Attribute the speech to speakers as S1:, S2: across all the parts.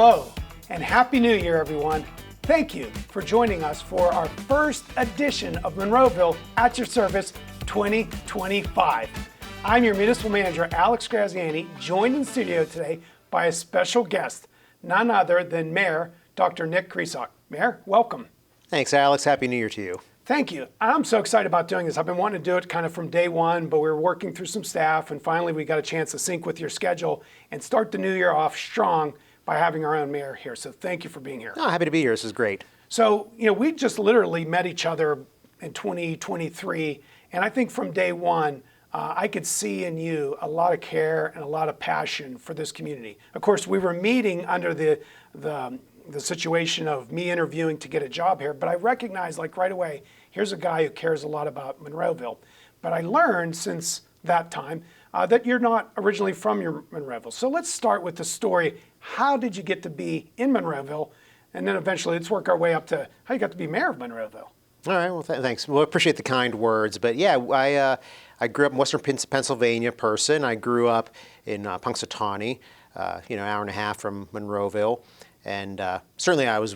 S1: Hello, and Happy New Year, everyone. Thank you for joining us for our first edition of Monroeville at Your Service 2025. I'm your Municipal Manager, Alex Graziani, joined in studio today by a special guest, none other than Mayor Dr. Nick Gresock. Mayor, welcome.
S2: Thanks, Alex. Happy New Year to you.
S1: Thank you. I'm so excited about doing this. I've been wanting to do it kind of from day one, but we were working through some staff, and finally we got a chance to sync with your schedule and start the new year off strong by having our own mayor here. So thank you for being here.
S2: Oh, happy to be here. This is great.
S1: So, we just literally met each other in 2023, and I think from day one, I could see in you a lot of care and a lot of passion for this community. Of course, we were meeting under the situation of me interviewing to get a job here, but I recognized right away, here's a guy who cares a lot about Monroeville. But I learned since that time that you're not originally from Monroeville. So let's start with the story. How did you get to be in Monroeville? And then eventually let's work our way up to how you got to be mayor of Monroeville.
S2: All right, well, thanks. Well, I appreciate the kind words. But yeah, I grew up in Western Pennsylvania person. I grew up in Punxsutawney, an hour and a half from Monroeville. And certainly I was,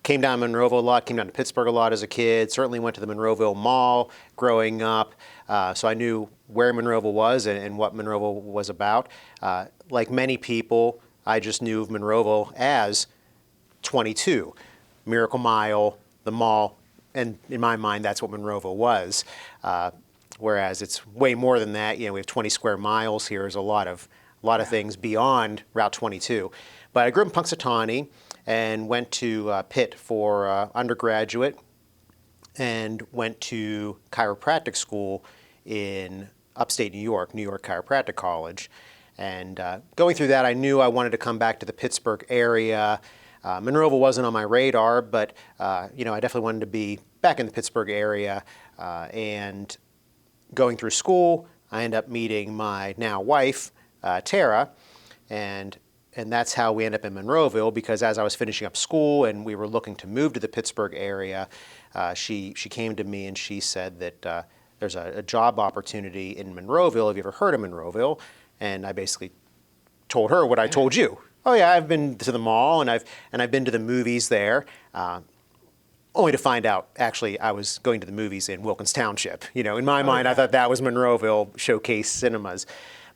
S2: came down to Monroeville a lot, came down to Pittsburgh a lot as a kid, certainly went to the Monroeville Mall growing up. So I knew where Monroeville was and what Monroeville was about. Like many people, I just knew of Monroeville as 22, Miracle Mile, the mall, and in my mind, that's what Monroeville was. Whereas it's way more than that. We have 20 square miles here. There's a lot of things beyond Route 22. But I grew up in Punxsutawney and went to Pitt for undergraduate and went to chiropractic school in upstate New York Chiropractic College. And going through that, I knew I wanted to come back to the Pittsburgh area. Monroeville wasn't on my radar, but I definitely wanted to be back in the Pittsburgh area. And going through school, I ended up meeting my now wife, Tara, and that's how we ended up in Monroeville, because as I was finishing up school and we were looking to move to the Pittsburgh area, she came to me and she said that there's a job opportunity in Monroeville. Have you ever heard of Monroeville? And I basically told her what I told you. Oh yeah, I've been to the mall and I've been to the movies there. Only to find out, actually, I was going to the movies in Wilkins Township. In my mind, I thought that was Monroeville Showcase Cinemas.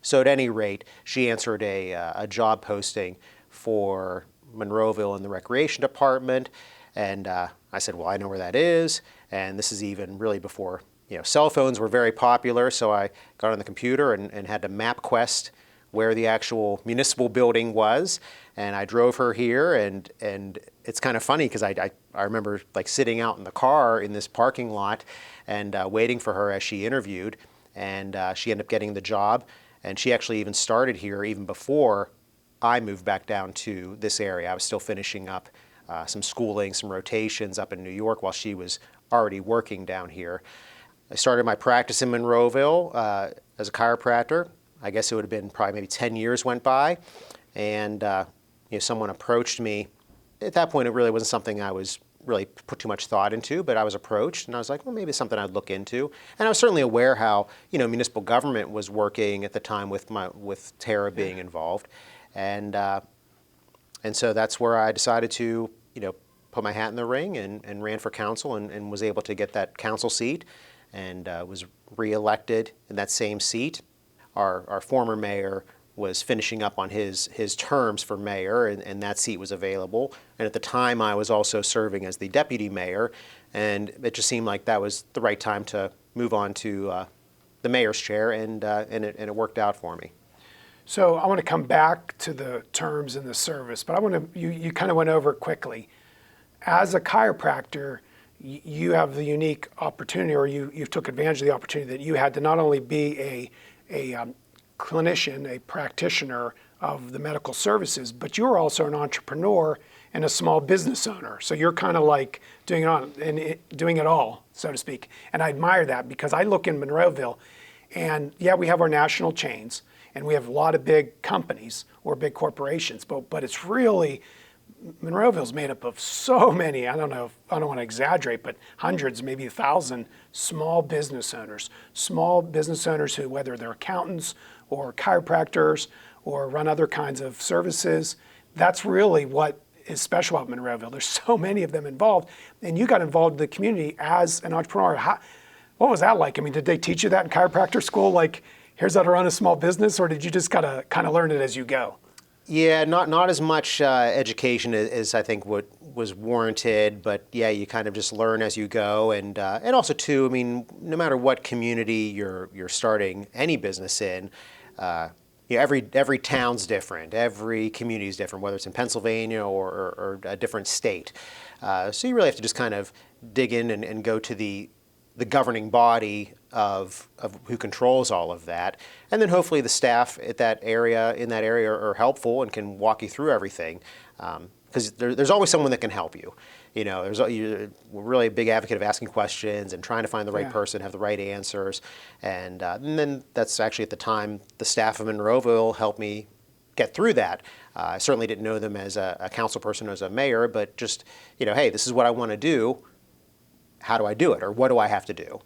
S2: So at any rate, she answered a job posting for Monroeville in the Recreation Department. And I said, well, I know where that is. And this is even really before, cell phones were very popular. So I got on the computer and had to MapQuest where the actual municipal building was. And I drove her here, and it's kind of funny because I remember sitting out in the car in this parking lot and waiting for her as she interviewed. And she ended up getting the job. And she actually even started here even before I moved back down to this area. I was still finishing up some schooling, some rotations up in New York while she was already working down here. I started my practice in Monroeville as a chiropractor. I guess it would have been probably maybe 10 years went by. And someone approached me. At that point, it really wasn't something I was really put too much thought into, but I was approached and I was like, well, maybe it's something I'd look into. And I was certainly aware how, municipal government was working at the time with Tara being involved. And so that's where I decided to, put my hat in the ring and ran for council and was able to get that council seat and was reelected in that same seat. Our former mayor was finishing up on his terms for mayor, and that seat was available. And at the time, I was also serving as the deputy mayor, and it just seemed like that was the right time to move on to the mayor's chair, and it worked out for me.
S1: So I want to come back to the terms and the service, but you kind of went over it quickly. As a chiropractor, you have the unique opportunity, or you took advantage of the opportunity that you had to not only be a clinician, a practitioner of the medical services, but you're also an entrepreneur and a small business owner. So you're kind of doing it all, so to speak. And I admire that because I look in Monroeville, and yeah, we have our national chains, and we have a lot of big companies or big corporations, but it's really, Monroeville's made up of so many, I don't want to exaggerate, but hundreds, maybe 1,000 small business owners who, whether they're accountants or chiropractors or run other kinds of services, that's really what is special about Monroeville. There's so many of them involved, and you got involved in the community as an entrepreneur. What was that like? I mean, did they teach you that in chiropractor school? Like, here's how to run a small business, or did you just gotta kind of learn it as you go?
S2: Yeah, not as much education as I think what was warranted, but yeah, you kind of just learn as you go, and also too, I mean, no matter what community you're starting any business in, every town's different, every community is different, whether it's in Pennsylvania or a different state. So you really have to just kind of dig in and go to the governing body of who controls all of that, and then hopefully the staff in that area are helpful and can walk you through everything, because there's always someone that can help you. We're really a big advocate of asking questions and trying to find the right person, have the right answers, and then that's actually at the time the staff of Monroeville helped me get through that. I certainly didn't know them as a council person or as a mayor, but just hey, this is what I want to do. How do I do it, or what do I have to do?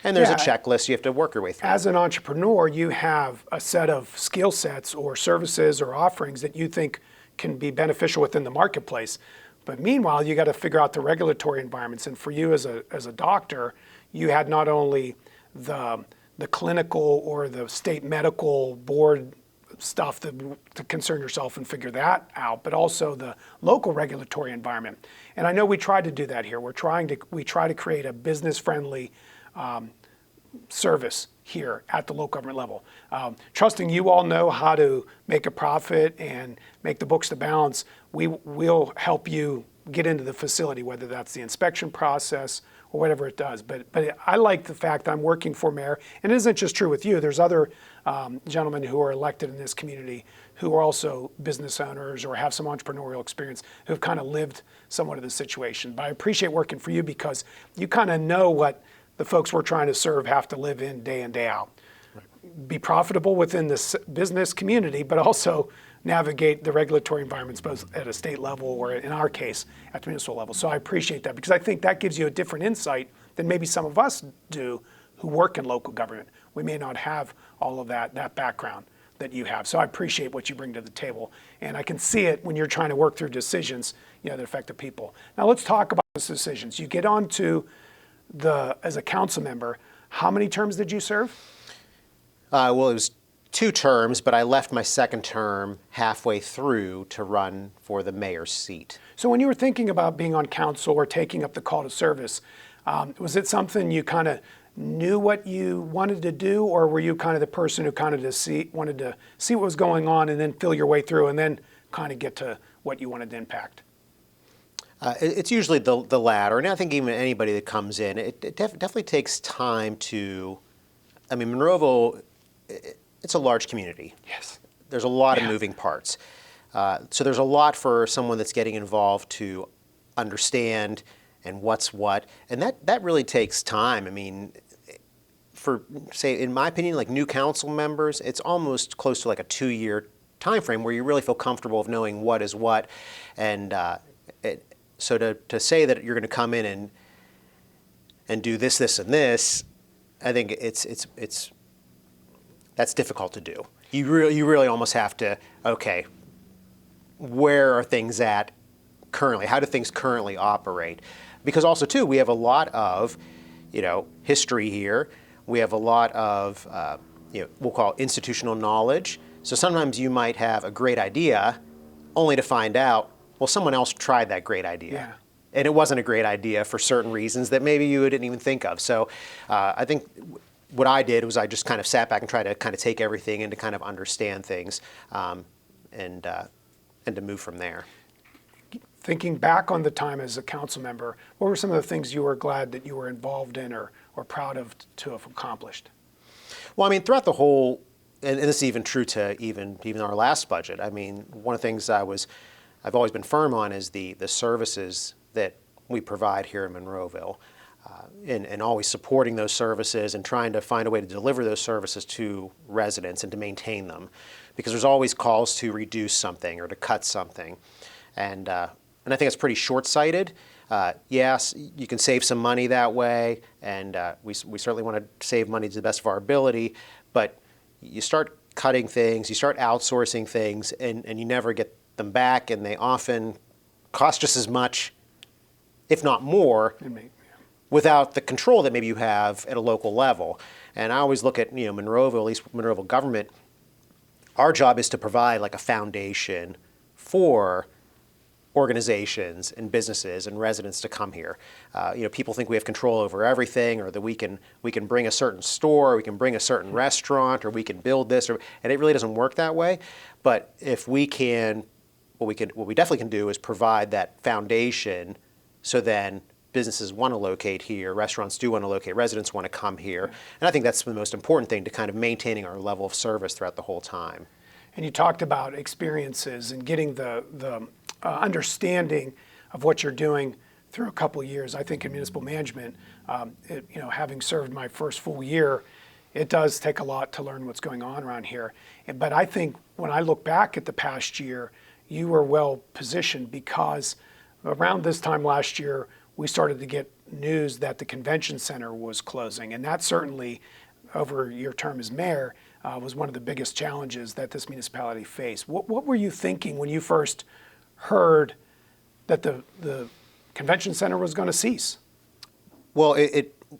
S2: And there's a checklist you have to work your way through.
S1: As an entrepreneur, you have a set of skill sets or services or offerings that you think can be beneficial within the marketplace. But meanwhile, you got to figure out the regulatory environments. And for you as a doctor, you had not only the clinical or the state medical board stuff to concern yourself and figure that out, but also the local regulatory environment. And I know we tried to do that here. We try to create a business-friendly service here at the local government level. Trusting you all know how to make a profit and make the books to balance, we'll help you get into the facility, whether that's the inspection process or whatever it does. But I like the fact that I'm working for mayor, and it isn't just true with you. There's other gentlemen who are elected in this community who are also business owners or have some entrepreneurial experience who've kind of lived somewhat of the situation. But I appreciate working for you because you kind of know what the folks we're trying to serve have to live in day out. Right. Be profitable within this business community, but also navigate the regulatory environments both at a state level or in our case at the municipal level. So I appreciate that because I think that gives you a different insight than maybe some of us do who work in local government. We may not have all of that background that you have. So I appreciate what you bring to the table. And I can see it when you're trying to work through decisions that affect the people. Now let's talk about those decisions. You get on to as a council member, how many terms did you serve?
S2: Well, it was 2 terms, but I left my second term halfway through to run for the mayor's seat.
S1: So when you were thinking about being on council or taking up the call to service, was it something you kind of knew what you wanted to do, or were you kind of the person who kind of wanted to see what was going on and then feel your way through and then kind of get to what you wanted to impact?
S2: It's usually the latter, and I think even anybody that comes in, it definitely takes time to. I mean, Monroeville, it's a large community.
S1: Yes.
S2: There's a lot of moving parts, so there's a lot for someone that's getting involved to understand and what's what, and that really takes time. I mean, for say, in my opinion, like new council members, it's almost close to like a 2-year time frame where you really feel comfortable of knowing what is what, and. So to say that you're going to come in and do this, and this, I think that's difficult to do. You really almost have to, okay, where are things at currently? How do things currently operate? Because also too, we have a lot of, history here. We have a lot of, we'll call it institutional knowledge. So sometimes you might have a great idea, only to find out, well, someone else tried that great idea.
S1: Yeah.
S2: And it wasn't a great idea for certain reasons that maybe you didn't even think of. So I think what I did was I just kind of sat back and tried to kind of take everything and to kind of understand things and to move from there.
S1: Thinking back on the time as a council member, what were some of the things you were glad that you were involved in or proud of to have accomplished?
S2: Well, I mean, throughout the whole, and this is even true to even our last budget, I mean, one of the things I've always been firm on is the services that we provide here in Monroeville, and always supporting those services and trying to find a way to deliver those services to residents and to maintain them, because there's always calls to reduce something or to cut something, and I think it's pretty short-sighted. Yes, you can save some money that way, and we certainly want to save money to the best of our ability, but you start cutting things, you start outsourcing things, and you never get them back, and they often cost just as much, if not more, without the control that maybe you have at a local level. And I always look at, Monroeville, at least Monroeville government, our job is to provide like a foundation for organizations and businesses and residents to come here. People think we have control over everything, or that we can bring a certain store, or we can bring a certain restaurant, or we can build this, and it really doesn't work that way. But if we can, what we definitely can do is provide that foundation, so then businesses want to locate here, restaurants do want to locate, residents want to come here, and I think that's the most important thing to kind of maintaining our level of service throughout the whole time.
S1: And you talked about experiences and getting the understanding of what you're doing through a couple of years. I think in municipal management, having served my first full year, it does take a lot to learn what's going on around here. But I think when I look back at the past year, you were well positioned, because around this time last year, we started to get news that the convention center was closing. And that certainly, over your term as mayor, was one of the biggest challenges that this municipality faced. What were you thinking when you first heard that the convention center was going to cease?
S2: Well,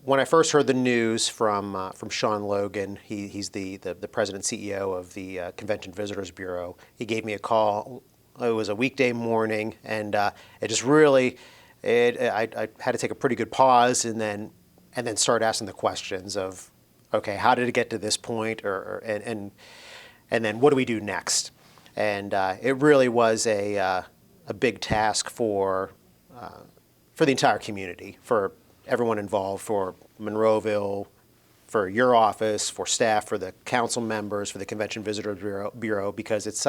S2: when I first heard the news from Sean Logan, he's the president and CEO of the Convention Visitors Bureau, he gave me a call. It was a weekday morning, and it just really, I had to take a pretty good pause and then start asking the questions of, okay, how did it get to this point, and then what do we do next? And it really was a big task for the entire community, for everyone involved, for Monroeville, for your office, for staff, for the council members, for the Convention Visitors Bureau, because it's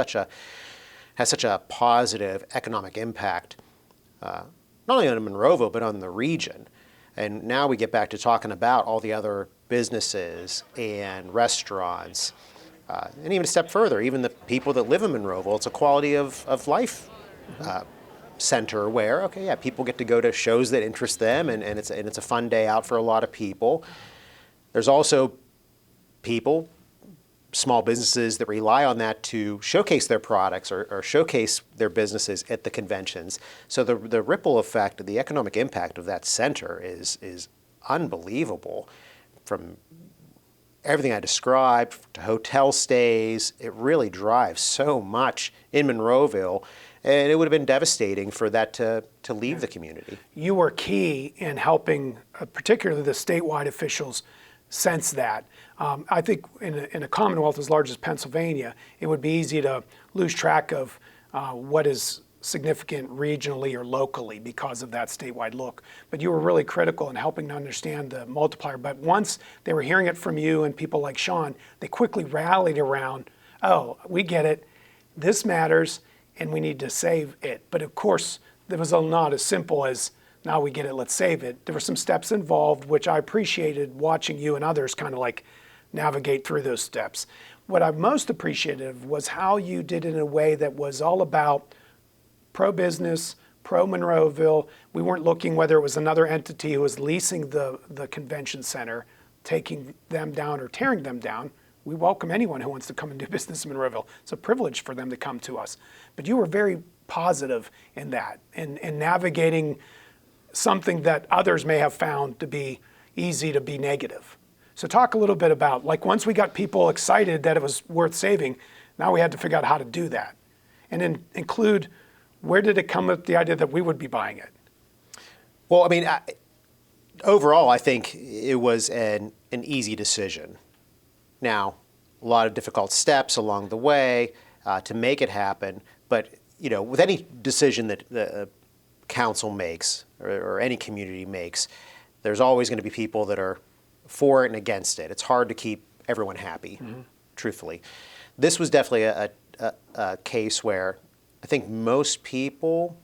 S2: has such a positive economic impact, not only on Monroeville, but on the region. And now we get back to talking about all the other businesses and restaurants, and even a step further, even the people that live in Monroeville. It's a quality of life center where, okay, yeah, people get to go to shows that interest them, and it's a fun day out for a lot of people. There's also people, small businesses, that rely on that to showcase their products or showcase their businesses at the conventions. So the ripple effect, the economic impact of that center is unbelievable. From everything I described to hotel stays, it really drives so much in Monroeville, and it would have been devastating for that to leave the community.
S1: You were key in helping, particularly the statewide officials, sense that. I think in a Commonwealth as large as Pennsylvania, it would be easy to lose track of what is significant regionally or locally because of that statewide look. But you were really critical in helping to understand the multiplier. But once they were hearing it from you and people like Sean, they quickly rallied around, oh, we get it, this matters, and we need to save it. But of course, there was not as simple as, now we get it, let's save it. There were some steps involved, which I appreciated watching you and others kind of like navigate through those steps. What I most appreciated was how you did it in a way that was all about pro-business, pro-Monroeville. We weren't looking whether it was another entity who was leasing the convention center, taking them down or tearing them down. We welcome anyone who wants to come and do business in Monroeville. It's a privilege for them to come to us. But you were very positive in that, in navigating something that others may have found to be easy to be negative. So talk a little bit about, like, once we got people excited that it was worth saving, now we had to figure out how to do that. And then include, where did it come with the idea that we would be buying it?
S2: Well, I mean, overall, I think it was an easy decision. Now, a lot of difficult steps along the way to make it happen, but with any decision that the council makes or any community makes, there's always going to be people that are for it and against it. It's hard to keep everyone happy, truthfully. This was definitely a case where I think most people,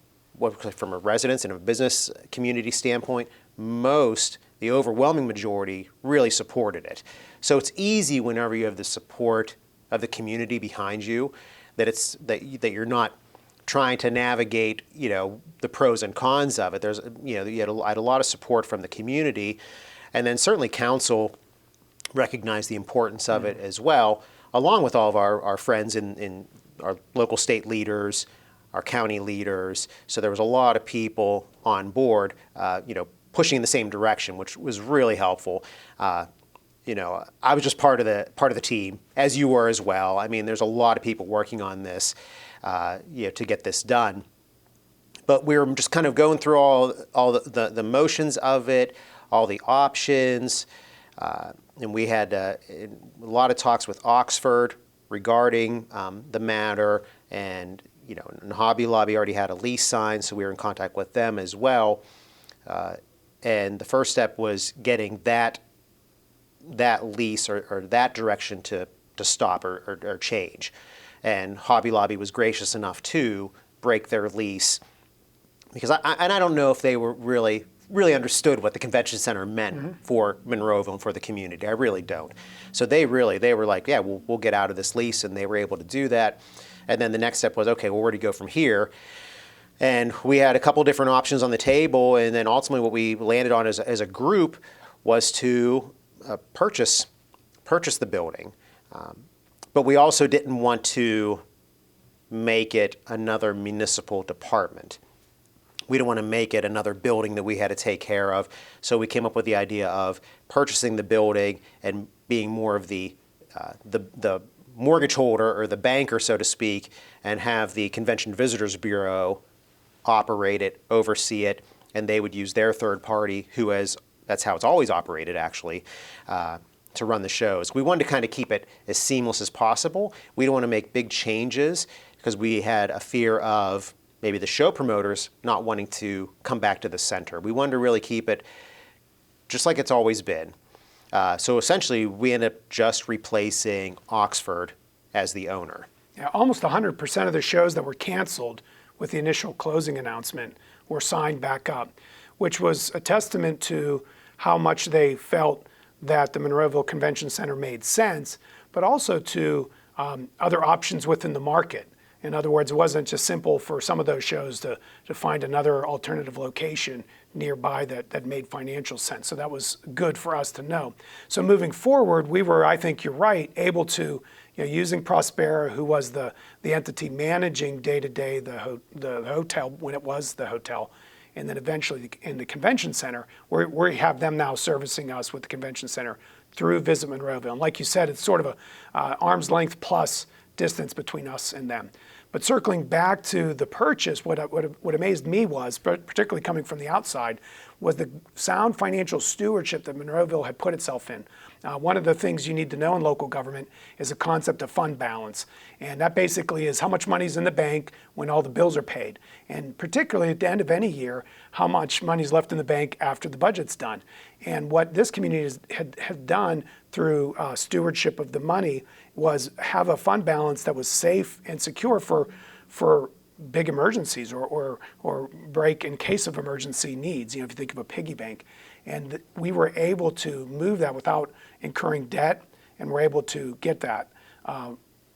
S2: from a residence and a business community standpoint, the overwhelming majority really supported it. So it's easy whenever you have the support of the community behind you, that you're not trying to navigate, the pros and cons of it. There's, you had a lot of support from the community, and then certainly council recognized the importance of it as well, along with all of our friends in our local state leaders, our county leaders. So there was a lot of people on board, pushing in the same direction, which was really helpful. I was just part of the team, as you were as well. I mean, there's a lot of people working on this, to get this done. But we were just kind of going through all the motions of it, all the options, and we had a lot of talks with Oxford regarding the matter, and and Hobby Lobby already had a lease signed, so we were in contact with them as well. And the first step was getting that lease or that direction to stop or change. And Hobby Lobby was gracious enough to break their lease, because I don't know if they were really understood what the convention center meant for Monroeville and for the community. I really don't. So they were like, yeah, we'll get out of this lease, and they were able to do that. And then the next step was, okay, well, where do you go from here? And we had a couple different options on the table, and then ultimately what we landed on as a group was to purchase the building. But we also didn't want to make it another municipal department. We don't want to make it another building that we had to take care of. So we came up with the idea of purchasing the building and being more of the mortgage holder or the banker, so to speak, and have the Convention Visitors Bureau operate it, oversee it, and they would use their third party, that's how it's always operated actually, to run the shows. We wanted to kind of keep it as seamless as possible. We don't want to make big changes because we had a fear of maybe the show promoters not wanting to come back to the center. We wanted to really keep it just like it's always been. So essentially, we ended up just replacing Oxford as the owner.
S1: Yeah, almost 100% of the shows that were canceled with the initial closing announcement were signed back up, which was a testament to how much they felt that the Monroeville Convention Center made sense, but also to other options within the market. In other words, it wasn't just simple for some of those shows to find another alternative location nearby that made financial sense. So that was good for us to know. So moving forward, we were, I think you're right, able to, using Prospera, who was the entity managing day-to-day the hotel when it was the hotel, and then eventually in the convention center, we have them now servicing us with the convention center through Visit Monroeville. And like you said, it's sort of a arm's length plus distance between us and them. But circling back to the purchase, what amazed me was, particularly coming from the outside, was the sound financial stewardship that Monroeville had put itself in. One of the things you need to know in local government is the concept of fund balance. And that basically is how much money's in the bank when all the bills are paid. And particularly at the end of any year, how much money's left in the bank after the budget's done. And what this community had done through stewardship of the money was have a fund balance that was safe and secure for big emergencies or break in case of emergency needs, if you think of a piggy bank. And we were able to move that without incurring debt, and we're able to get that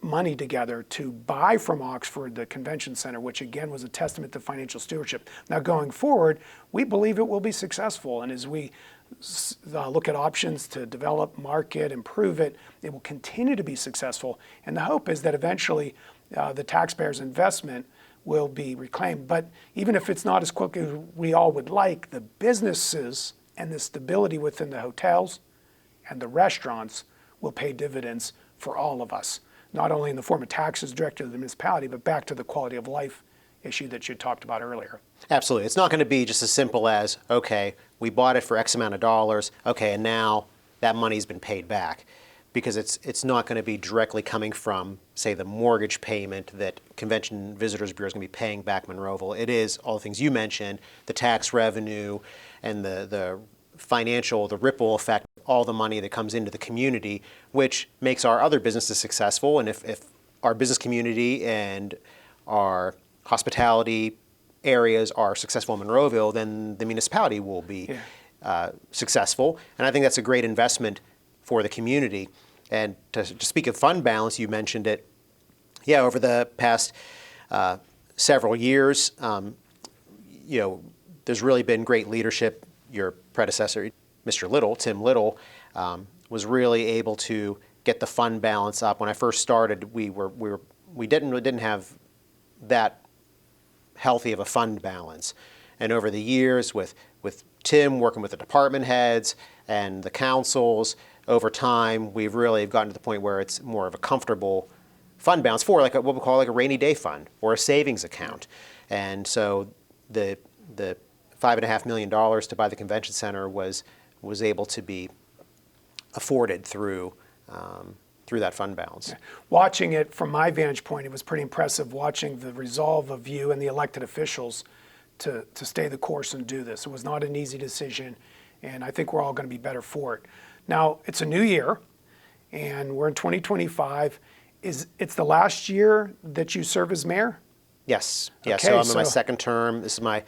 S1: money together to buy from Oxford the convention center, which again was a testament to financial stewardship. Now going forward, we believe it will be successful, and as we look at options to develop, market, improve it, it will continue to be successful. And the hope is that eventually the taxpayers' investment will be reclaimed. But even if it's not as quick as we all would like, the businesses and the stability within the hotels and the restaurants will pay dividends for all of us, not only in the form of taxes directed to the municipality, but back to the quality of life issue that you talked about earlier.
S2: Absolutely. It's not going to be just as simple as, okay, we bought it for X amount of dollars, okay, and now that money's been paid back. Because it's not going to be directly coming from, say, the mortgage payment that Convention Visitors Bureau is going to be paying back Monroeville. It is all the things you mentioned, the tax revenue and the financial, the ripple effect, all the money that comes into the community, which makes our other businesses successful. And if our business community and our hospitality areas are successful in Monroeville, then the municipality will be successful. And I think that's a great investment for the community. And to speak of fund balance, you mentioned it. Yeah, over the past several years, there's really been great leadership. Your predecessor, Mr. Little, Tim Little, was really able to get the fund balance up. When I first started, we didn't have that healthy of a fund balance. And over the years, with Tim working with the department heads and the councils, over time, we've really gotten to the point where it's more of a comfortable fund balance for like what we call like a rainy day fund or a savings account. And so the $5.5 million to buy the convention center was able to be afforded through that fund balance.
S1: Watching it from my vantage point, it was pretty impressive watching the resolve of you and the elected officials to stay the course and do this. It was not an easy decision, and I think we're all going to be better for it. Now, it's a new year, and we're in 2025. It's the last year that you serve as mayor?
S2: Yes. Yeah.
S1: Okay,
S2: So I'm in my second term. This is my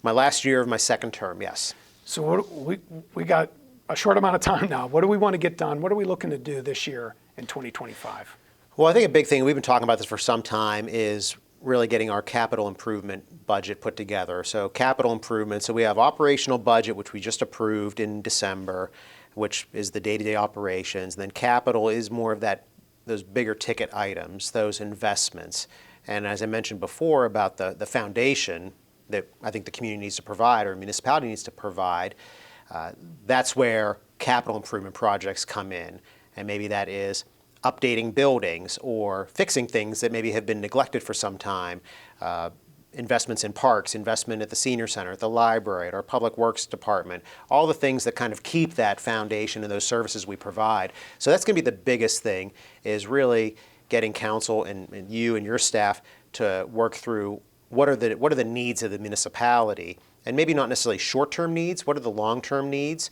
S2: last year of my second term. Yes.
S1: So we got a short amount of time now. What do we want to get done? What are we looking to do this year in 2025?
S2: Well, I think a big thing, we've been talking about this for some time, is really getting our capital improvement budget put together. So capital improvement, so we have operational budget, which we just approved in December, which is the day-to-day operations. And then capital is more of those bigger ticket items, those investments. And as I mentioned before about the foundation that I think the community needs to provide or municipality needs to provide, that's where capital improvement projects come in. And maybe that is updating buildings or fixing things that maybe have been neglected for some time, investments in parks, investment at the senior center, at the library, at our public works department, all the things that kind of keep that foundation and those services we provide. So that's going to be the biggest thing, is really getting council and you and your staff to work through what are the needs of the municipality, and maybe not necessarily short-term needs, what are the long-term needs?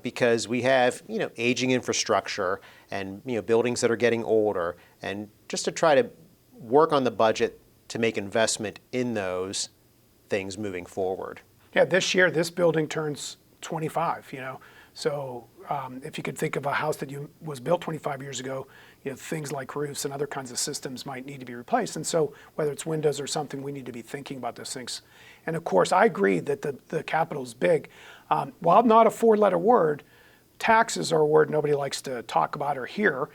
S2: Because we have aging infrastructure and buildings that are getting older, and just to try to work on the budget to make investment in those things moving forward.
S1: Yeah, this year this building turns 25. So if you could think of a house that was built 25 years ago, things like roofs and other kinds of systems might need to be replaced. And so whether it's windows or something, we need to be thinking about those things. And of course, I agree that the capital is big. While not a four-letter word, taxes are a word nobody likes to talk about or hear,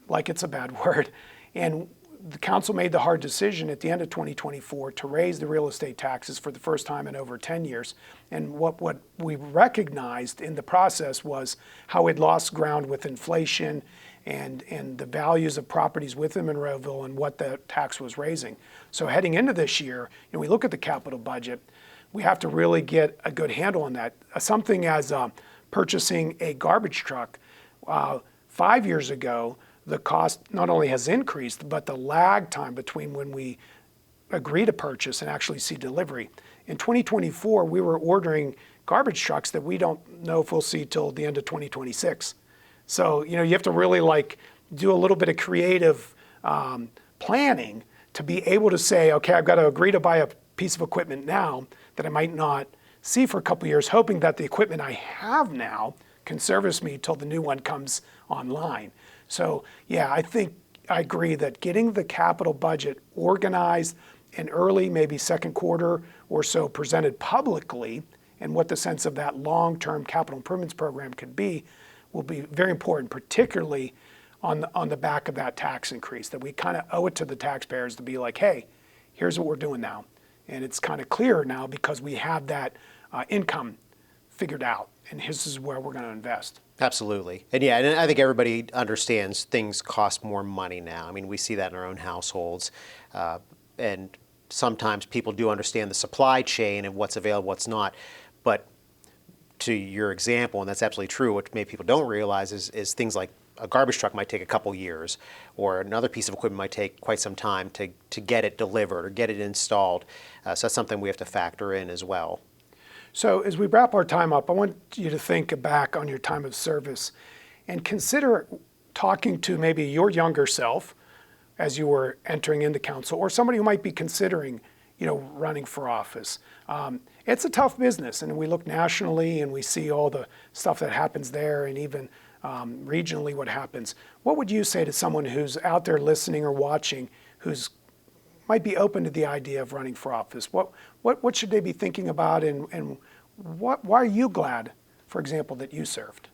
S1: like it's a bad word. And the council made the hard decision at the end of 2024 to raise the real estate taxes for the first time in over 10 years. And what we recognized in the process was how it lost ground with inflation and the values of properties within Monroeville and what the tax was raising. So heading into this year, we look at the capital budget, we have to really get a good handle on that. Something as purchasing a garbage truck. 5 years ago, the cost not only has increased, but the lag time between when we agree to purchase and actually see delivery. In 2024, we were ordering garbage trucks that we don't know if we'll see till the end of 2026. So, you have to really do a little bit of creative planning to be able to say, okay, I've got to agree to buy a piece of equipment now that I might not see for a couple of years, hoping that the equipment I have now can service me till the new one comes online. So yeah, I think I agree that getting the capital budget organized and early, maybe second quarter or so, presented publicly, and what the sense of that long-term capital improvements program could be, will be very important, particularly on the back of that tax increase, that we kind of owe it to the taxpayers to be like, hey, here's what we're doing now. And it's kind of clear now because we have that income figured out, and this is where we're going to invest.
S2: Absolutely. And yeah, and I think everybody understands things cost more money now. I mean, we see that in our own households. And sometimes people do understand the supply chain and what's available, what's not. But to your example, and that's absolutely true, what maybe people don't realize is things like a garbage truck might take a couple years, or another piece of equipment might take quite some time to get it delivered or get it installed. So that's something we have to factor in as well.
S1: So as we wrap our time up, I want you to think back on your time of service and consider talking to maybe your younger self as you were entering into council, or somebody who might be considering, running for office. It's a tough business, and we look nationally and we see all the stuff that happens there, and even regionally what happens. What would you say to someone who's out there listening or watching, who's might be open to the idea of running for office? What should they be thinking about, and why are you glad, for example, that you served?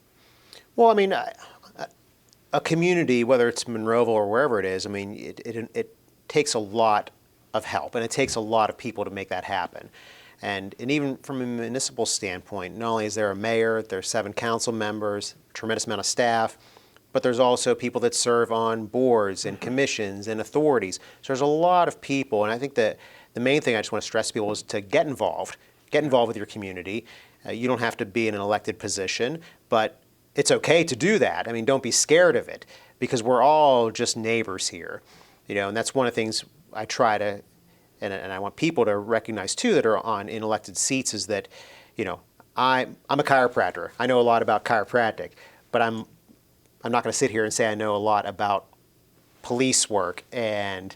S2: Well, I mean, a community, whether it's Monroeville or wherever it is, I mean, it takes a lot of help, and it takes a lot of people to make that happen. And even from a municipal standpoint, not only is there a mayor, there's 7 council members, tremendous amount of staff, but there's also people that serve on boards and commissions and authorities. So there's a lot of people, and I think that the main thing I just want to stress to people is to get involved with your community. You don't have to be in an elected position, but it's okay to do that. I mean, don't be scared of it, because we're all just neighbors here, and that's one of the things I try to, and I want people to recognize too that are in elected seats, is that, I'm a chiropractor. I know a lot about chiropractic, but I'm not going to sit here and say I know a lot about police work and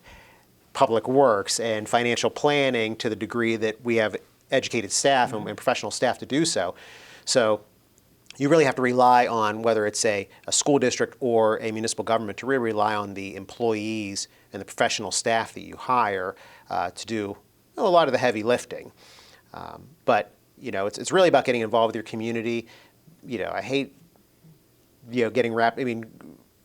S2: public works and financial planning to the degree that we have educated staff and professional staff to do so. So you really have to rely on, whether it's a school district or a municipal government, to really rely on the employees and the professional staff that you hire to do a lot of the heavy lifting. But it's really about getting involved with your community. I hate getting wrapped. I mean,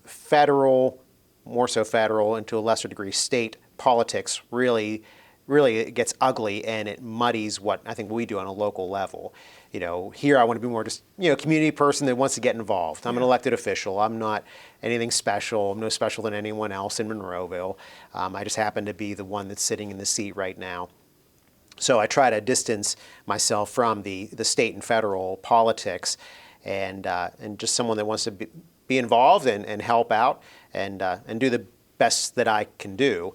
S2: federal, more so federal, and to a lesser degree state politics really it gets ugly, and it muddies what I think we do on a local level. Here I want to be more just, community person that wants to get involved. I'm an elected official. I'm not anything special. I'm no special than anyone else in Monroeville. I just happen to be the one that's sitting in the seat right now. So I try to distance myself from the state and federal politics, and just someone that wants to be involved and help out and do the best that I can do.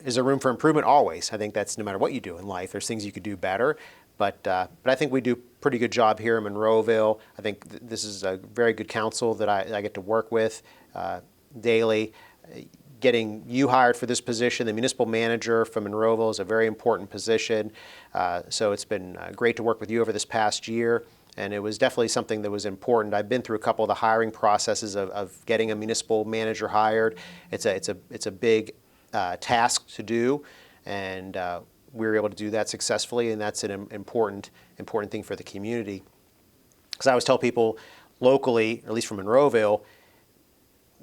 S2: Is there room for improvement? Always. I think that's no matter what you do in life. There's things you could do better, but I think we do a pretty good job here in Monroeville. I think this is a very good council that I get to work with daily. Getting you hired for this position, the municipal manager from Monroeville, is a very important position. So it's been great to work with you over this past year, and it was definitely something that was important. I've been through a couple of the hiring processes of getting a municipal manager hired. It's a big task to do, and we were able to do that successfully, and that's an important thing for the community. Because I always tell people locally, or at least from Monroeville,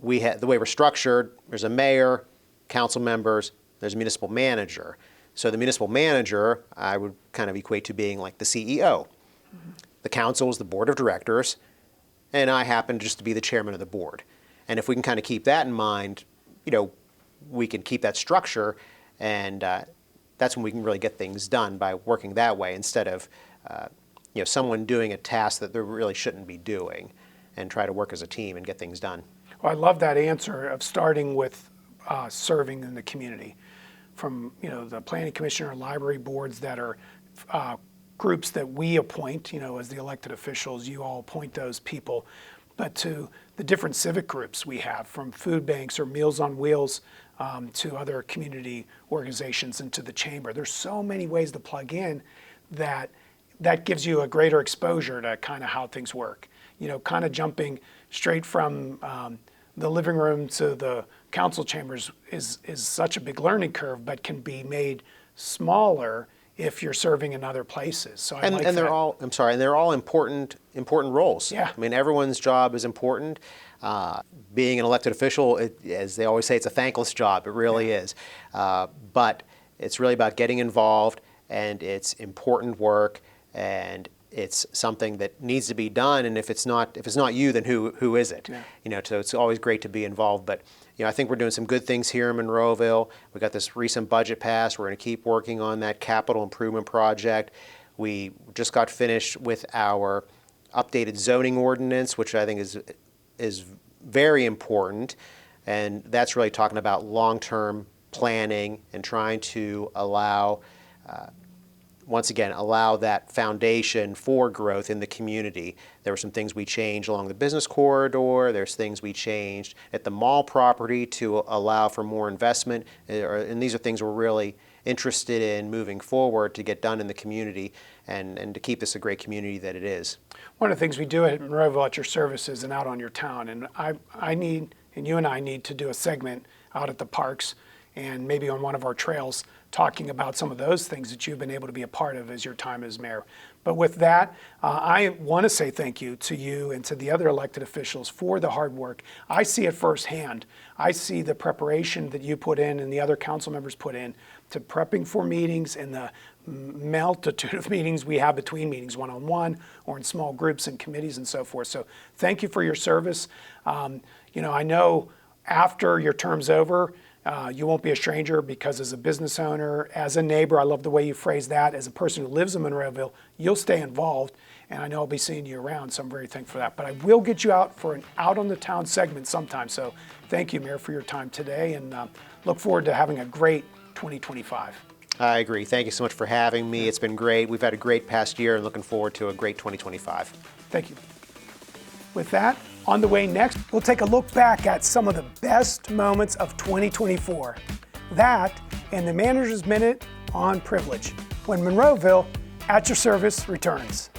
S2: the way we're structured, there's a mayor, council members, there's a municipal manager. So the municipal manager, I would kind of equate to being like the CEO. Mm-hmm. The council is the board of directors, and I happen just to be the chairman of the board. And if we can kind of keep that in mind, we can keep that structure, and that's when we can really get things done, by working that way instead of someone doing a task that they really shouldn't be doing, and try to work as a team and get things done.
S1: Well, I love that answer of starting with serving in the community, from the planning commission or library boards that are groups that we appoint, as the elected officials. You all appoint those people, but to the different civic groups we have, from food banks or Meals on Wheels to other community organizations, and to the chamber. There's so many ways to plug in that gives you a greater exposure to kind of how things work. Kind of jumping straight from the living room to the council chambers is such a big learning curve, but can be made smaller if you're serving in other places. So
S2: and they're all important roles.
S1: Yeah.
S2: I mean, everyone's job is important. Being an elected official, as they always say, it's a thankless job. It really is. But it's really about getting involved, and it's important work, and it's something that needs to be done. And if it's not you, then who is it? Yeah. So it's always great to be involved. But I think we're doing some good things here in Monroeville. We got this recent budget passed. We're going to keep working on that capital improvement project. We just got finished with our updated zoning ordinance, which I think is very important, and that's really talking about long-term planning and trying to allow that foundation for growth in the community. There were some things we changed along the business corridor. There's things we changed at the mall property to allow for more investment, and these are things we're really interested in moving forward to get done in the community and to keep this a great community that it is.
S1: One of the things we do at Monroeville at your services and out on your town, and you and I need to do a segment out at the parks and maybe on one of our trails talking about some of those things that you've been able to be a part of as your time as mayor. But with that, I want to say thank you to you and to the other elected officials for the hard work. I see it firsthand. I see the preparation that you put in and the other council members put in to prepping for meetings and the multitude of meetings we have between meetings, one-on-one or in small groups and committees and so forth. So thank you for your service. I know after your term's over, you won't be a stranger, because as a business owner, as a neighbor, I love the way you phrase that, as a person who lives in Monroeville, you'll stay involved, and I know I'll be seeing you around, so I'm very thankful for that. But I will get you out for an Out on the Town segment sometime, so thank you, Mayor, for your time today, and look forward to having a great 2025.
S2: I agree. Thank you so much for having me. It's been great. We've had a great past year and looking forward to a great 2025.
S1: Thank you. With that, on the way next, we'll take a look back at some of the best moments of 2024. That and the Manager's Minute on Privilege, when Monroeville at Your Service returns.